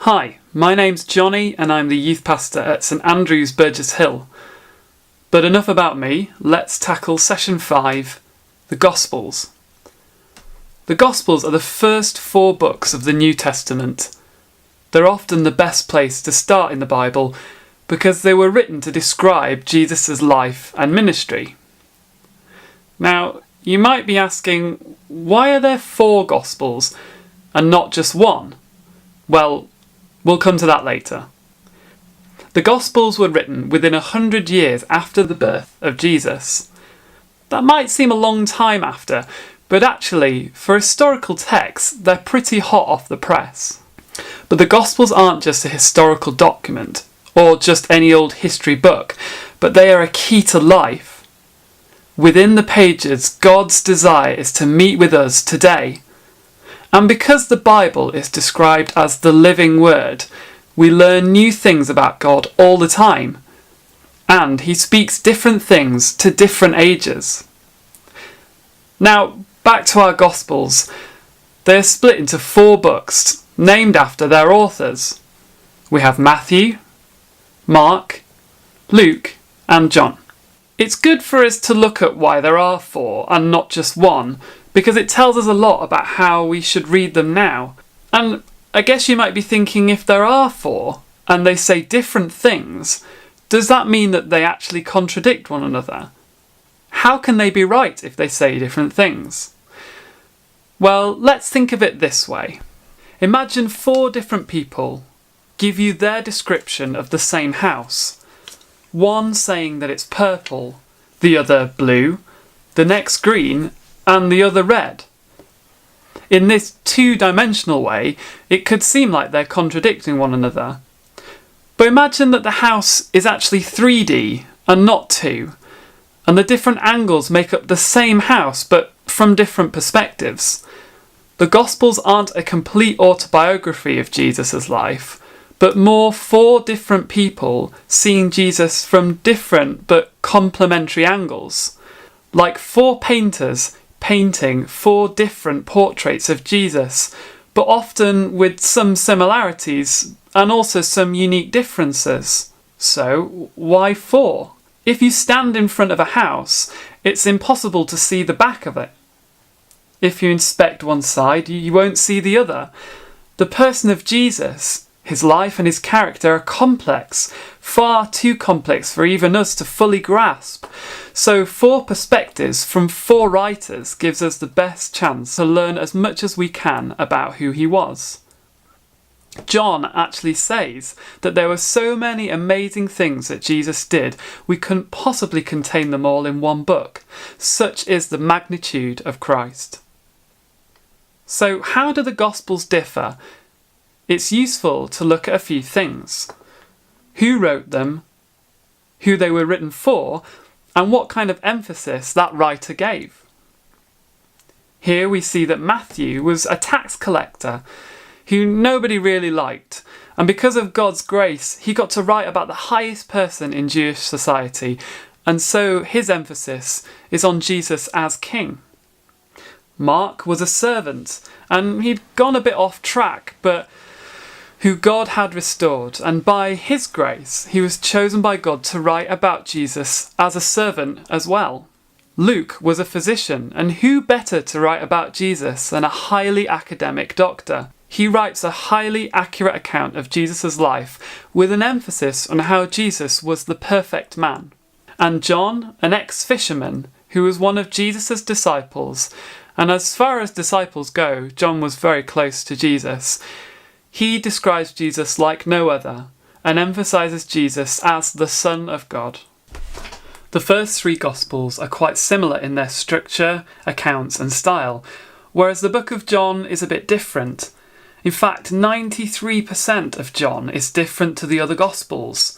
Hi, my name's Johnny and I'm the youth pastor at St Andrew's, Burgess Hill. But enough about me, let's tackle session 5, the Gospels. The Gospels are the first 4 books of the New Testament. They're often the best place to start in the Bible because they were written to describe Jesus' life and ministry. Now, you might be asking, why are there 4 Gospels and not just one? Well, we'll come to that later. The Gospels were written within 100 years after the birth of Jesus. That might seem a long time after, but actually, for historical texts, they're pretty hot off the press. But the Gospels aren't just a historical document, or just any old history book, but they are a key to life. Within the pages, God's desire is to meet with us today. And because the Bible is described as the living word, we learn new things about God all the time. And he speaks different things to different ages. Now, back to our Gospels. They are split into 4 books, named after their authors. We have Matthew, Mark, Luke, and John. It's good for us to look at why there are 4 and not just one, because it tells us a lot about how we should read them now. And I guess you might be thinking, if there are 4 and they say different things, does that mean that they actually contradict one another? How can they be right if they say different things? Well, let's think of it this way. Imagine 4 different people give you their description of the same house. One saying that it's purple, the other blue, the next green, and the other red. In this 2-dimensional way, it could seem like they're contradicting one another. But imagine that the house is actually 3D and not 2, and the different angles make up the same house but from different perspectives. The Gospels aren't a complete autobiography of Jesus' life, but more 4 different people seeing Jesus from different but complementary angles. Like 4 painters painting 4 different portraits of Jesus, but often with some similarities and also some unique differences. So, why 4? If you stand in front of a house, it's impossible to see the back of it. If you inspect one side, you won't see the other. The person of Jesus, his life and his character are complex, far too complex for even us to fully grasp. So 4 perspectives from 4 writers gives us the best chance to learn as much as we can about who he was. John actually says that there were so many amazing things that Jesus did, we couldn't possibly contain them all in one book. Such is the magnitude of Christ. So how do the Gospels differ? It's useful to look at a few things. Who wrote them, who they were written for, and what kind of emphasis that writer gave. Here we see that Matthew was a tax collector who nobody really liked, and because of God's grace, he got to write about the highest person in Jewish society, and so his emphasis is on Jesus as king. Mark was a servant, and he'd gone a bit off track, but who God had restored, and by his grace he was chosen by God to write about Jesus as a servant as well. Luke was a physician, and who better to write about Jesus than a highly academic doctor? He writes a highly accurate account of Jesus' life with an emphasis on how Jesus was the perfect man. And John, an ex-fisherman who was one of Jesus' disciples, and as far as disciples go, John was very close to Jesus. He describes Jesus like no other and emphasises Jesus as the Son of God. The first 3 Gospels are quite similar in their structure, accounts and style, whereas the book of John is a bit different. In fact, 93% of John is different to the other Gospels.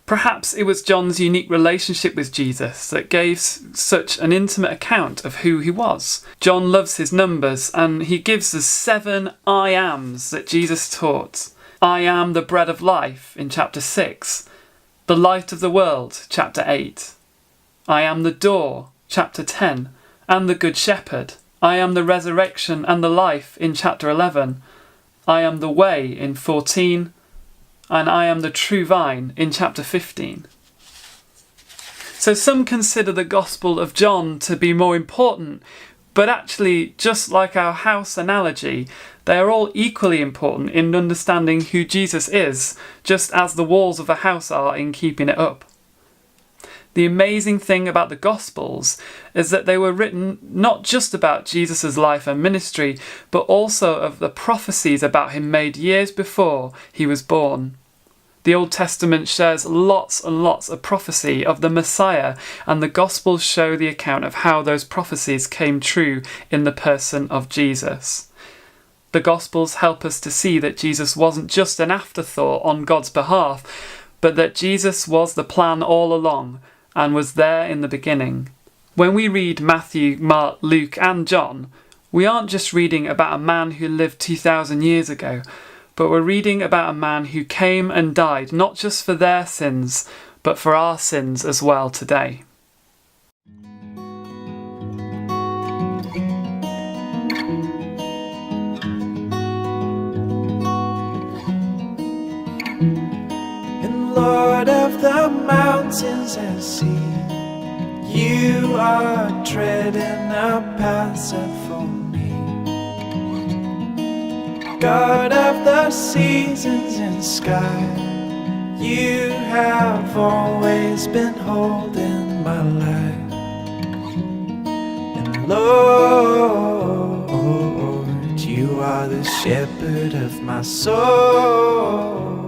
Perhaps it was John's unique relationship with Jesus that gave such an intimate account of who he was. John loves his numbers, and he gives us 7 I ams that Jesus taught. I am the bread of life in chapter 6, the light of the world, chapter 8. I am the door, chapter 10, and the good shepherd. I am the resurrection and the life in chapter 11. I am the way in 14, and I am the true vine in chapter 15. So some consider the Gospel of John to be more important, but actually, just like our house analogy, they are all equally important in understanding who Jesus is, just as the walls of a house are in keeping it up. The amazing thing about the Gospels is that they were written not just about Jesus' life and ministry, but also of the prophecies about him made years before he was born. The Old Testament shares lots and lots of prophecy of the Messiah, and the Gospels show the account of how those prophecies came true in the person of Jesus. The Gospels help us to see that Jesus wasn't just an afterthought on God's behalf, but that Jesus was the plan all along and was there in the beginning. When we read Matthew, Mark, Luke and John, we aren't just reading about a man who lived 2,000 years ago, but we're reading about a man who came and died not just for their sins, but for our sins as well today. And Lord of the mountains and sea, you are treading a path for me. God of the seasons and sky, you have always been holding my life. And Lord, you are the shepherd of my soul.